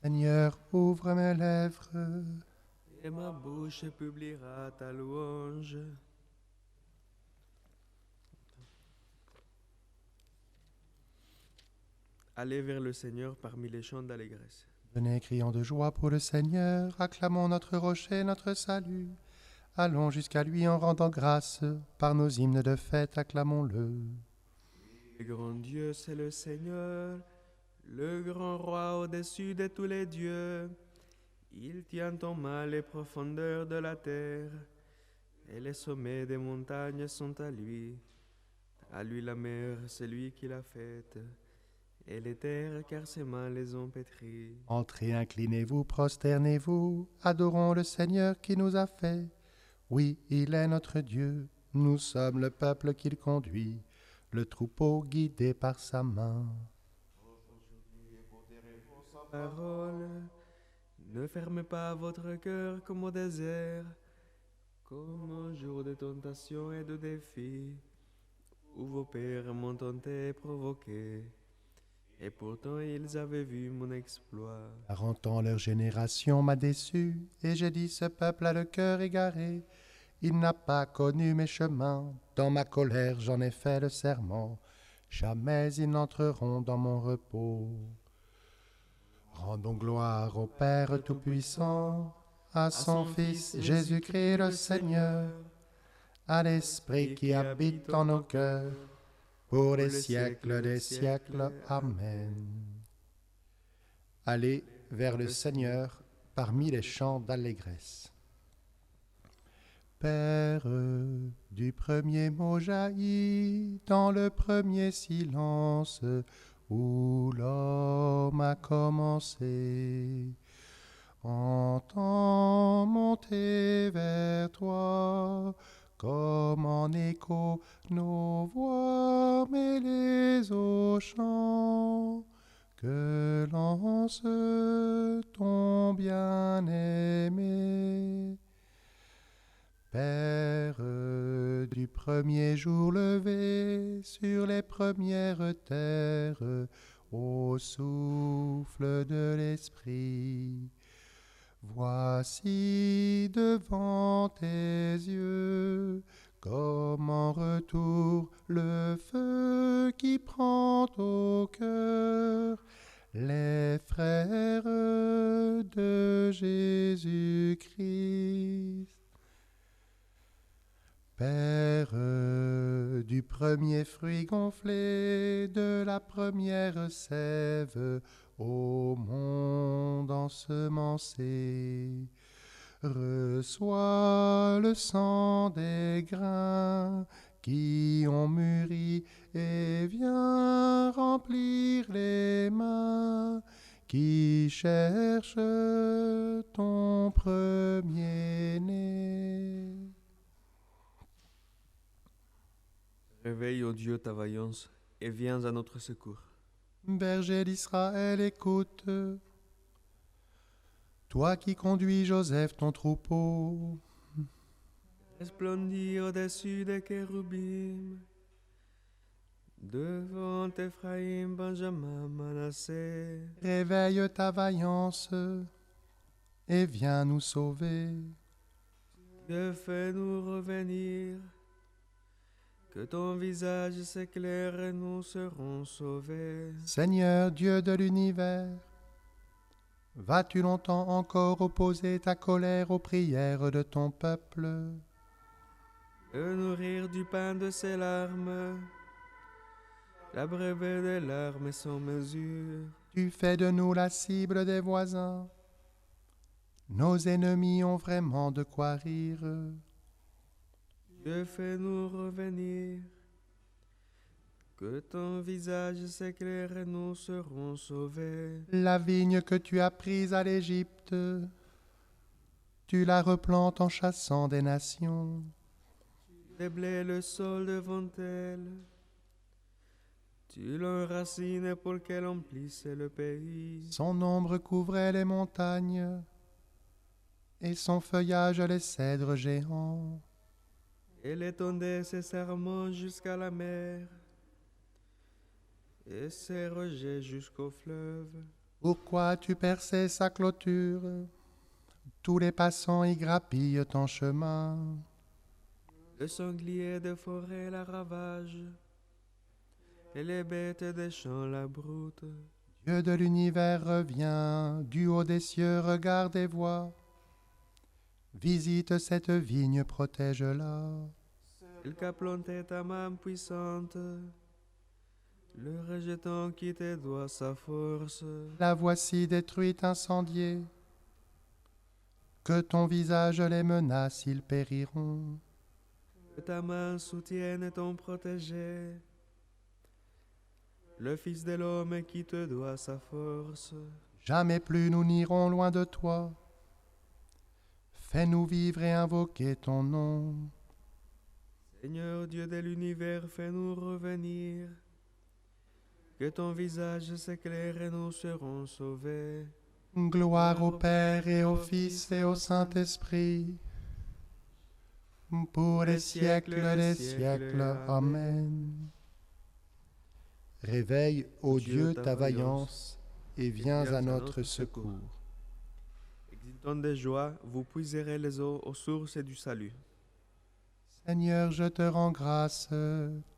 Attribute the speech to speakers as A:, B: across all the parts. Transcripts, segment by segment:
A: Seigneur, ouvre mes lèvres.
B: Et ma bouche publiera ta louange. Allez vers le Seigneur parmi les chants d'allégresse.
A: Venez, crions de joie pour le Seigneur, acclamons notre rocher, notre salut. Allons jusqu'à lui en rendant grâce, par nos hymnes de fête, acclamons-le.
B: Le grand Dieu, c'est le Seigneur, le grand roi au-dessus de tous les dieux. Il tient en main les profondeurs de la terre, et les sommets des montagnes sont à lui. À lui la mer, c'est lui qui l'a faite, et les terres, car ses mains les ont pétries.
A: Entrez, inclinez-vous, prosternez-vous, adorons le Seigneur qui nous a fait. Oui, il est notre Dieu, nous sommes le peuple qu'il conduit, le troupeau guidé par sa main.
B: Parole, ne fermez pas votre cœur comme au désert, comme un jour de tentation et de défi, où vos pères m'ont tenté et provoqué, et pourtant ils avaient vu mon exploit.
A: 40 ans leur génération m'a déçu, et j'ai dit ce peuple a le cœur égaré. Il n'a pas connu mes chemins, dans ma colère j'en ai fait le serment. Jamais ils n'entreront dans mon repos. Rendons gloire au Père Tout-Puissant, à son Fils Jésus-Christ le Seigneur, à l'Esprit qui habite en nos cœurs, pour les siècles des siècles. Amen. Allez vers le Seigneur parmi les chants d'allégresse. Père, du premier mot jaillit dans le premier silence où l'homme a commencé. Entends monter vers toi comme en écho nos voix mêlées au chant que lance ton bien-aimé. Père, du premier jour levé sur les premières terres, au souffle de l'Esprit, voici devant tes yeux, comme en retour le feu qui prend au cœur les frères de Jésus-Christ. Père, du premier fruit gonflé, de la première sève, au monde ensemencé, reçois le sang des grains qui ont mûri et viens remplir les mains qui cherchent ton premier-né.
B: Réveille, ô Dieu, ta vaillance, et viens à notre secours.
A: Berger d'Israël, écoute, toi qui conduis Joseph ton troupeau,
B: Resplendis au-dessus des chérubins, devant Ephraïm, Benjamin, Manassé.
A: réveille ta vaillance et viens nous sauver.
B: Dieu, fais-nous revenir, que ton visage s'éclaire et nous serons sauvés.
A: Seigneur Dieu de l'univers, vas-tu longtemps encore opposer ta colère aux prières de ton peuple?
B: De nourrir du pain de ses larmes, l'abreuver des larmes sans mesure.
A: Tu fais de nous la cible des voisins. Nos ennemis ont vraiment de quoi rire.
B: Dieu, fais-nous revenir, que ton visage s'éclaire et nous serons sauvés.
A: La vigne que tu as prise à l'Égypte, tu la replantes en chassant des nations.
B: Déblais le sol devant elle, tu l'enracines pour qu'elle emplisse le pays.
A: Son ombre couvrait les montagnes et son feuillage les cèdres géants.
B: Elle étendait ses serments jusqu'à la mer et ses rejets jusqu'au fleuve.
A: Pourquoi as-tu percé sa clôture? Tous les passants y grappillent ton chemin.
B: Le sanglier des forêts la ravage, et les bêtes des champs la broutent.
A: Dieu de l'univers revient, du haut des cieux regarde et voit. Visite cette vigne, protège-la.
B: Il qu'a planté ta main puissante, le rejetant qui te doit sa force.
A: La voici détruite, incendiée. Que ton visage les menace, ils périront.
B: Que ta main soutienne ton protégé, le Fils de l'homme qui te doit sa force.
A: Jamais plus nous n'irons loin de toi. Fais-nous vivre et invoquer ton nom.
B: Seigneur Dieu de l'univers, fais-nous revenir. Que ton visage s'éclaire et nous serons sauvés.
A: Gloire au Père et au Fils et au Saint-Esprit, pour les siècles des siècles. Amen. Réveille, ô Dieu, ta vaillance, et viens à notre secours.
B: Exultant de joie, vous puiserez les eaux aux sources du salut.
A: Seigneur, je te rends grâce,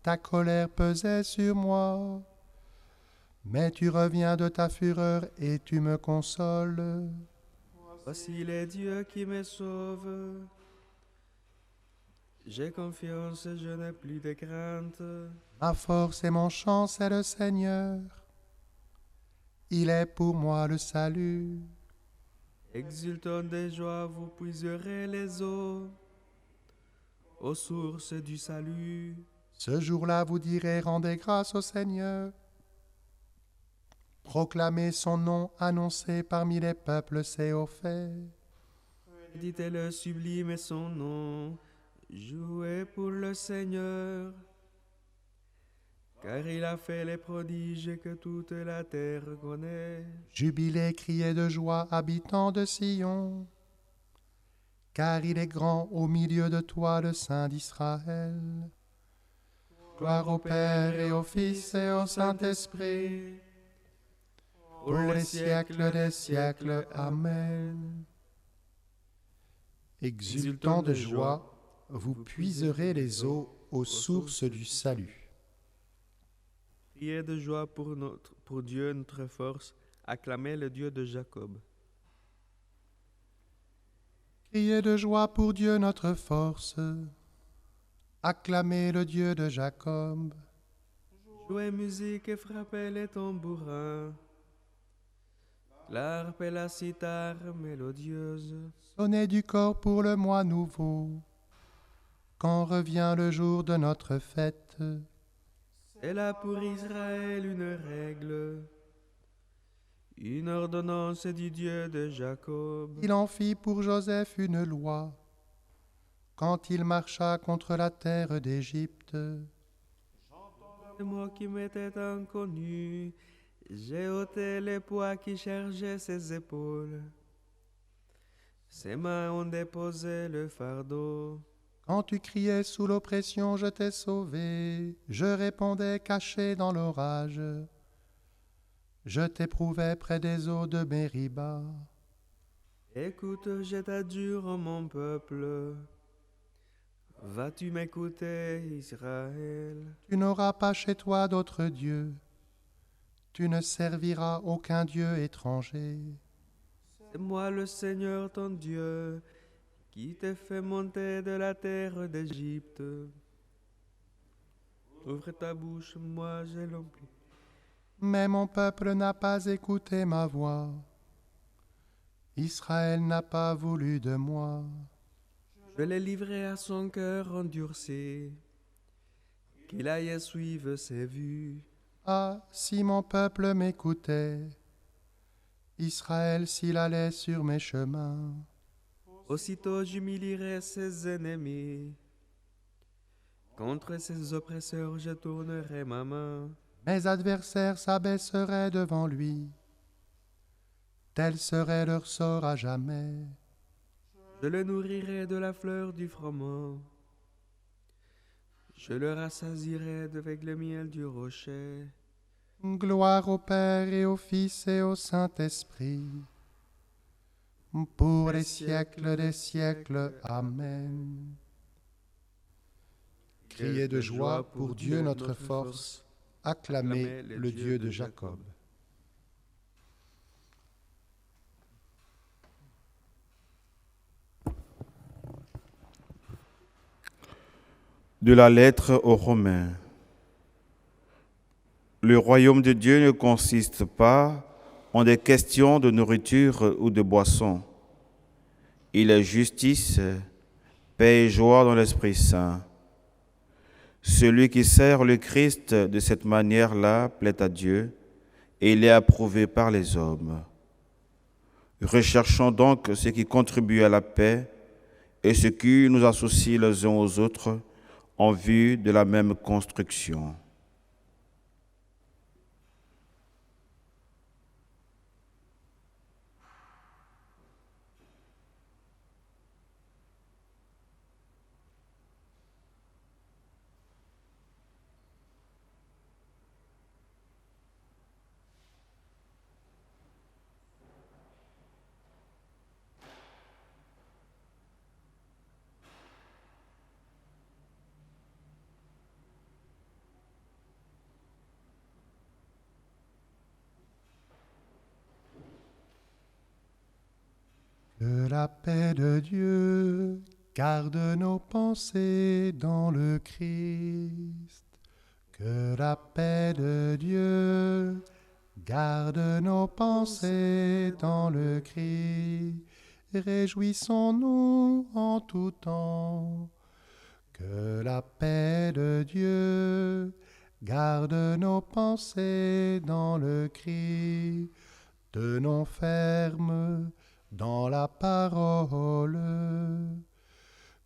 A: ta colère pesait sur moi, mais tu reviens de ta fureur et tu me consoles.
B: Voici les dieux qui me sauvent. J'ai confiance, je n'ai plus de crainte.
A: Ma force et mon chant, c'est le Seigneur. Il est pour moi le salut.
B: Exultant de joie, vous puiserez les eaux aux sources du salut.
A: Ce jour-là, vous direz, rendez grâce au Seigneur. Proclamez son nom, annoncez parmi les peuples ses hauts faits.
B: Dites-le sublime et son nom, jouez pour le Seigneur. Car il a fait les prodiges que toute la terre connaît.
A: Jubilez, criez de joie, habitants de Sion. Car il est grand au milieu de toi, le Saint d'Israël. Gloire au Père et au Fils et au Saint-Esprit, pour les siècles des siècles. Amen. Exultant de joie, vous puiserez les eaux aux sources du salut.
B: Priez de joie pour Dieu notre force, acclamez le Dieu de Jacob.
A: Criez de joie pour Dieu notre force, acclamez le Dieu de Jacob.
B: Jouez musique et frappez les tambourins, l'harpe et la cithare mélodieuse.
A: Sonnez du corps pour le mois nouveau, quand revient le jour de notre fête.
B: C'est là pour Israël une règle, une ordonnance du Dieu de Jacob.
A: Il en fit pour Joseph une loi, quand il marcha contre la terre d'Égypte.
B: C'est moi qui m'étais inconnu, j'ai ôté les poids qui chargeaient ses épaules. Ses mains ont déposé le fardeau.
A: Quand tu criais sous l'oppression, je t'ai sauvé. Je répondais caché dans l'orage. Je t'éprouvais près des eaux de Mériba.
B: Écoute, je t'adjure, mon peuple. Vas-tu m'écouter, Israël?
A: Tu n'auras pas chez toi d'autre Dieu. Tu ne serviras aucun Dieu étranger.
B: C'est moi le Seigneur ton Dieu, qui t'ai fait monter de la terre d'Égypte. Ouvre ta bouche, moi je l'emplis.
A: Mais mon peuple n'a pas écouté ma voix. Israël n'a pas voulu de moi.
B: Je l'ai livré à son cœur endurci, qu'il aille suivre ses vues.
A: Ah, si mon peuple m'écoutait, Israël s'il allait sur mes chemins.
B: Aussitôt j'humilierai ses ennemis, contre ses oppresseurs je tournerai ma main.
A: Mes adversaires s'abaisseraient devant lui. Tel serait leur sort à jamais.
B: Je le nourrirai de la fleur du froment. Je le rassasierai avec le miel du rocher.
A: Gloire au Père et au Fils et au Saint-Esprit, pour les siècles des siècles. Amen. Criez de joie pour Dieu notre force, acclamez le Dieu de Jacob.
C: De la lettre aux Romains. Le royaume de Dieu ne consiste pas en des questions de nourriture ou de boisson. Il est justice, paix et joie dans l'Esprit Saint. Celui qui sert le Christ de cette manière-là plaît à Dieu et il est approuvé par les hommes. Recherchons donc ce qui contribue à la paix et ce qui nous associe les uns aux autres en vue de la même construction.
A: Que la paix de Dieu garde nos pensées dans le Christ. Que la paix de Dieu garde nos pensées dans le Christ. Réjouissons-nous en tout temps. Que la paix de Dieu garde nos pensées dans le Christ. Tenons ferme dans la parole.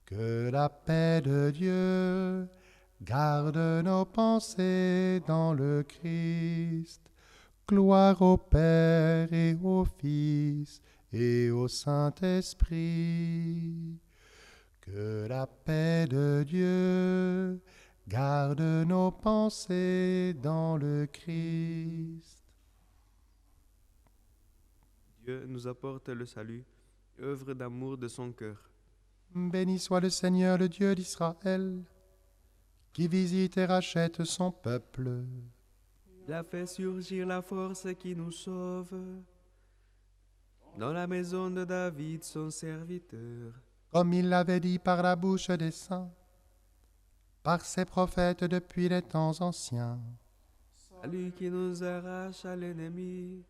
A: Que la paix de Dieu garde nos pensées dans le Christ. Gloire au Père et au Fils et au Saint-Esprit. Que la paix de Dieu garde nos pensées dans le Christ.
B: Dieu nous apporte le salut, œuvre d'amour de son cœur.
A: Béni soit le Seigneur, le Dieu d'Israël, qui visite et rachète son peuple.
B: Il a fait surgir la force qui nous sauve dans la maison de David, son serviteur.
A: Comme il l'avait dit par la bouche des saints, par ses prophètes depuis les temps anciens.
B: Salut qui nous arrache à l'ennemi,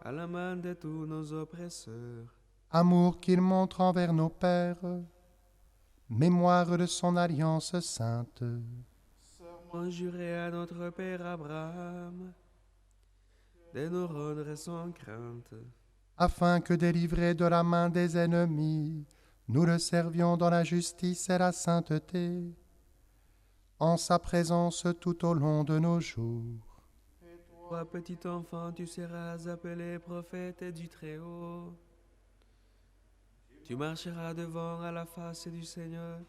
B: à la main de tous nos oppresseurs.
A: Amour qu'il montre envers nos pères, mémoire de son alliance sainte.
B: Serment juré à notre père Abraham, de nous rendre sans crainte.
A: Afin que, délivrés de la main des ennemis, nous le servions dans la justice et la sainteté, en sa présence tout au long de nos jours.
B: Toi, petit enfant, tu seras appelé prophète du Très-Haut. Tu marcheras devant à la face du Seigneur,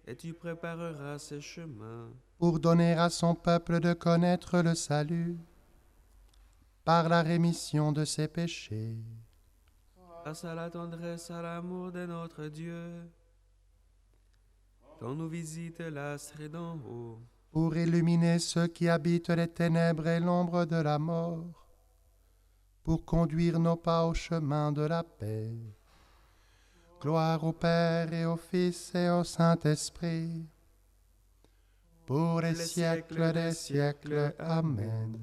B: et tu prépareras ses chemins.
A: Pour donner à son peuple de connaître le salut, par la rémission de ses péchés.
B: Grâce à la tendresse, à l'amour de notre Dieu, dont nous visite l'astre d'en haut.
A: Pour illuminer ceux qui habitent les ténèbres et l'ombre de la mort, pour conduire nos pas au chemin de la paix. Gloire au Père et au Fils et au Saint-Esprit, pour les siècles des siècles. Amen.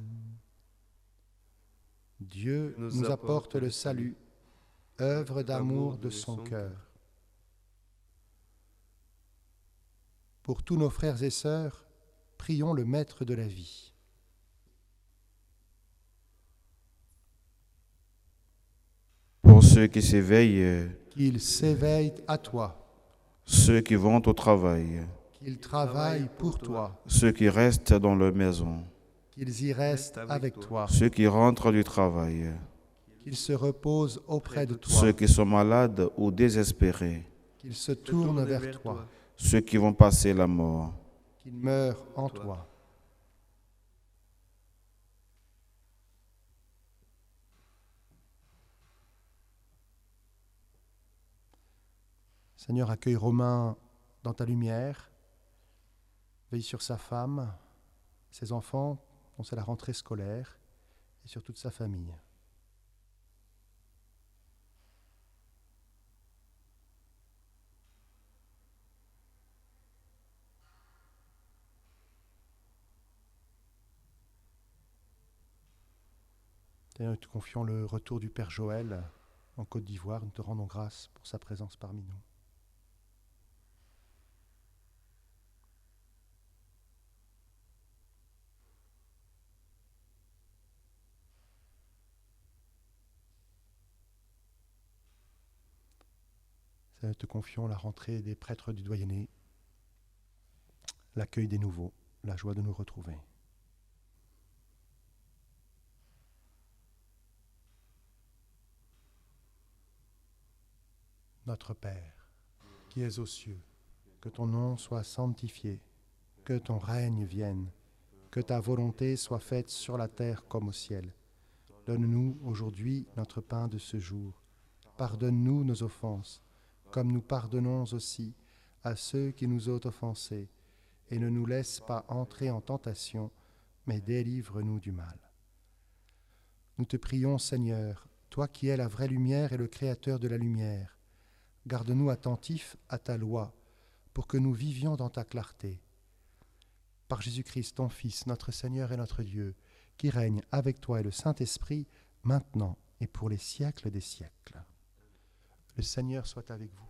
A: Dieu nous apporte le salut, œuvre d'amour de son cœur. Pour tous nos frères et sœurs, prions le Maître de la vie.
C: Pour ceux qui s'éveillent,
A: Qu'ils s'éveillent à toi,
C: ceux qui vont au travail,
A: qu'ils travaillent pour toi,
C: ceux qui restent dans leur maison,
A: qu'ils y restent avec toi,
C: ceux qui rentrent du travail,
A: qu'ils se reposent auprès de toi,
C: ceux qui sont malades ou désespérés,
A: qu'ils se tournent vers toi,
C: ceux qui vont passer la mort.
A: qu'ils meurent en toi. Seigneur, accueille Romain dans ta lumière. Veille sur sa femme, ses enfants, dont c'est la rentrée scolaire, et sur toute sa famille. Seigneur, nous te confions le retour du Père Joël en Côte d'Ivoire. Nous te rendons grâce pour sa présence parmi nous. Seigneur, nous te confions la rentrée des prêtres du doyenné, l'accueil des nouveaux, la joie de nous retrouver. Notre Père, qui es aux cieux, que ton nom soit sanctifié, que ton règne vienne, que ta volonté soit faite sur la terre comme au ciel. Donne-nous aujourd'hui notre pain de ce jour. Pardonne-nous nos offenses, comme nous pardonnons aussi à ceux qui nous ont offensés, et ne nous laisse pas entrer en tentation, mais délivre-nous du mal. Nous te prions, Seigneur, toi qui es la vraie lumière et le créateur de la lumière, garde-nous attentifs à ta loi, pour que nous vivions dans ta clarté. Par Jésus-Christ, ton Fils, notre Seigneur et notre Dieu, qui règne avec toi et le Saint-Esprit, maintenant et pour les siècles des siècles. Le Seigneur soit avec vous.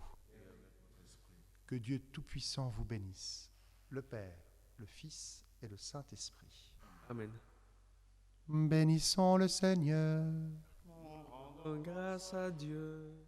A: Que Dieu Tout-Puissant vous bénisse, le Père, le Fils et le Saint-Esprit.
B: Amen.
A: Bénissons le Seigneur.
B: Rendons grâce à Dieu.